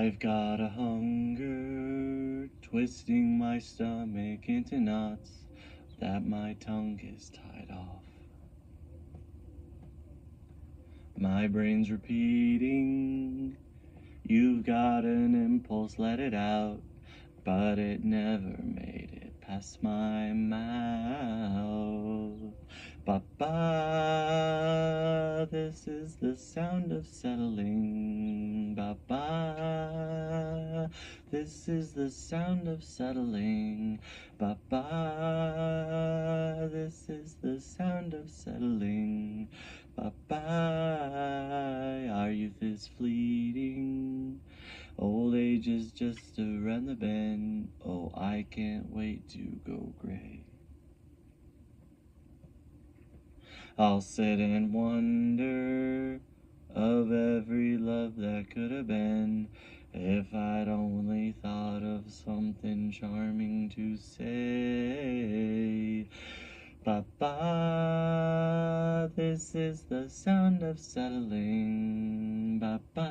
I've got a hunger, twisting my stomach into knots that my tongue is tied off. My brain's repeating, you've got an impulse, let it out, but it never made it past my mouth. Ba-ba, this is the sound of settling. Ba-ba, this is the sound of settling. Ba-ba, this is the sound of settling. Bye-bye, our youth is fleeting. Old age is just around the bend. Oh, I can't wait to go gray. I'll sit and wonder of every love that could have been, if I'd only thought of something charming to say. Ba-ba, this is the sound of settling. Ba-ba,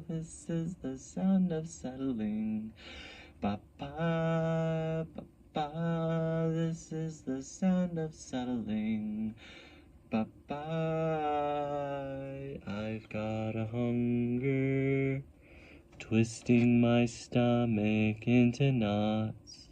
this is the sound of settling. Ba-ba, ba-ba, this is the sound of settling. Ba-bye, I've got a hunger, twisting my stomach into knots